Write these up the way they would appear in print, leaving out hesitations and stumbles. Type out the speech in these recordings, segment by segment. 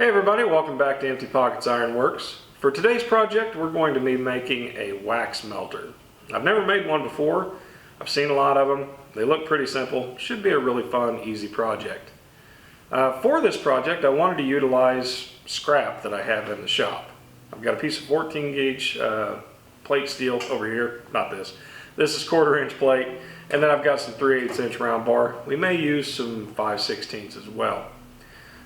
Hey everybody, welcome back to Empty Pockets Ironworks. For today's project, we're going to be making a wax melter. I've never made one before. I've seen a lot of them. They look pretty simple. Should be a really fun, easy project. For this project, I wanted to utilize scrap that I have in the shop. I've got a piece of 14 gauge plate steel over here. Not this. This is 1/4 inch plate. And then I've got some 3/8 inch round bar. We may use some 5/16 as well.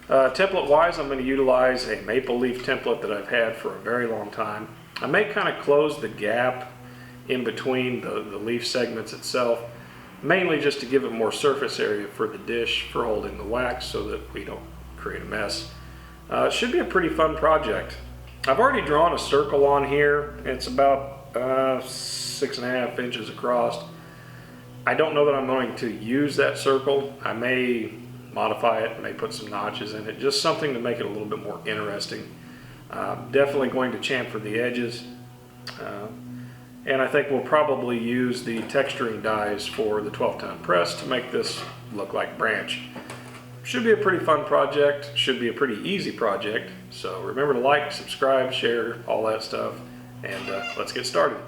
Template wise, I'm going to utilize a maple leaf template that I've had for a very long time. I may kind of close the gap in between the leaf segments itself, mainly just to give it more surface area for the dish for holding the wax so that we don't create a mess. It should be a pretty fun project. I've already drawn a circle on here. It's about 6.5 inches across. I don't know that I'm going to use that circle. I may modify it, may put some notches in it, just something to make it a little bit more interesting. Definitely going to chamfer the edges, and I think we'll probably use the texturing dies for the 12-ton press to make this look like branch. Should be a pretty fun project, should be a pretty easy project, so remember to like, subscribe, share, all that stuff, and let's get started.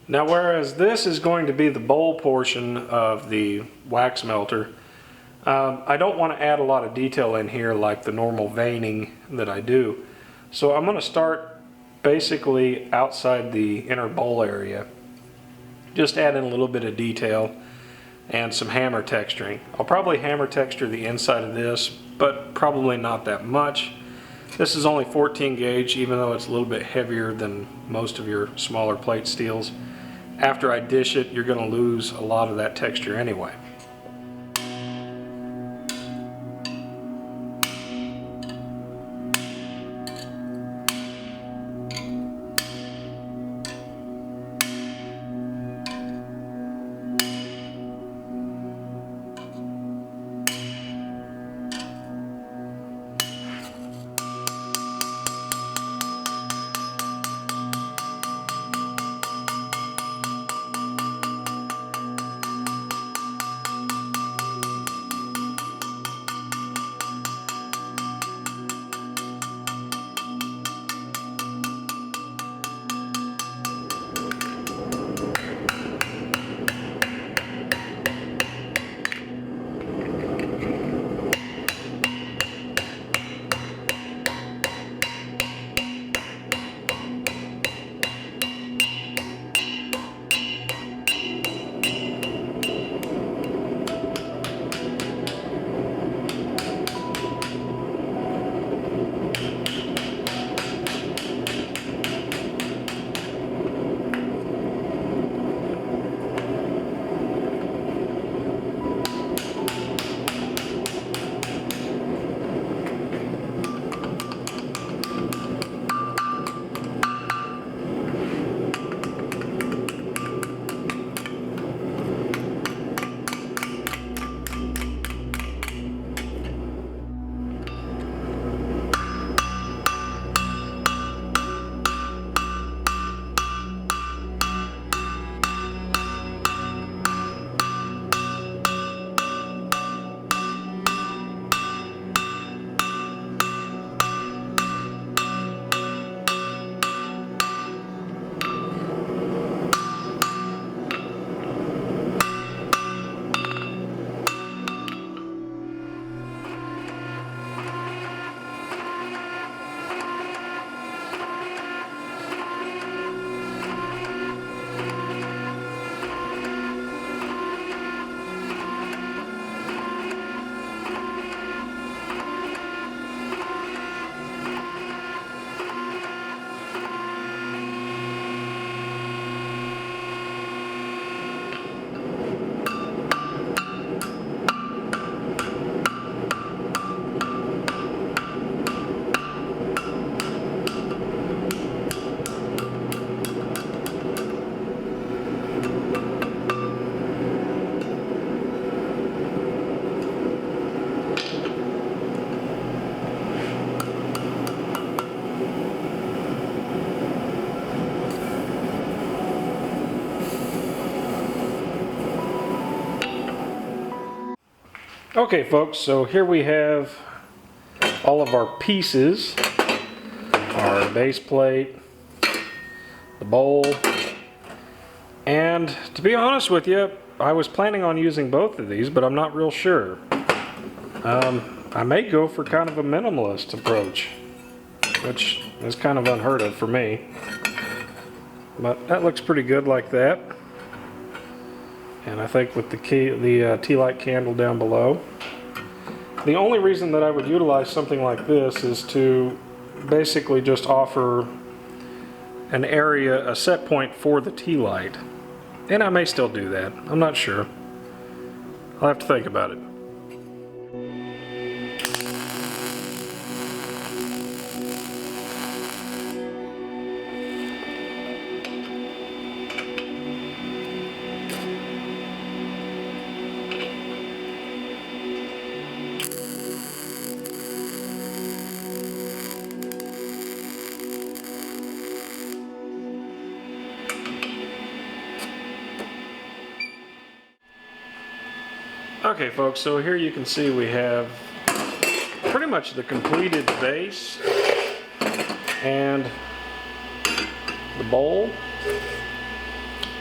Now, whereas this is going to be the bowl portion of the wax melter, I don't want to add a lot of detail in here like the normal veining that I do. So I'm going to start basically outside the inner bowl area, just add in a little bit of detail and some hammer texturing. I'll probably hammer texture the inside of this, but probably not that much. This is only 14 gauge, even though it's a little bit heavier than most of your smaller plate steels. After I dish it, you're going to lose a lot of that texture anyway. Okay folks, so here we have all of our pieces, our base plate, the bowl, and to be honest with you, I was planning on using both of these, but I'm not real sure. I may go for kind of a minimalist approach, which is kind of unheard of for me. But that looks pretty good like that. And I think with the tea light candle down below. The only reason that I would utilize something like this is to basically just offer an area, a set point for the tea light. And I may still do that. I'm not sure. I'll have to think about it. Okay folks, so here you can see we have pretty much the completed base and the bowl.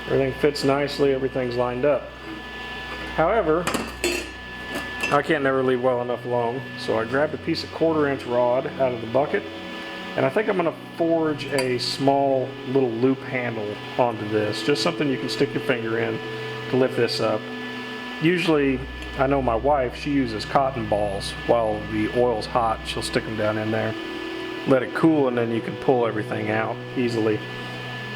Everything fits nicely, everything's lined up. However, I can't never leave well enough alone, so I grabbed a piece of 1/4-inch rod out of the bucket, and I think I'm going to forge a small little loop handle onto this, just something you can stick your finger in to lift this up. Usually, I know my wife, she uses cotton balls while the oil's hot. She'll stick them down in there, let it cool, and then you can pull everything out easily.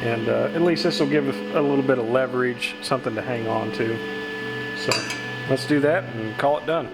And at least this will give a little bit of leverage, something to hang on to. So let's do that and call it done.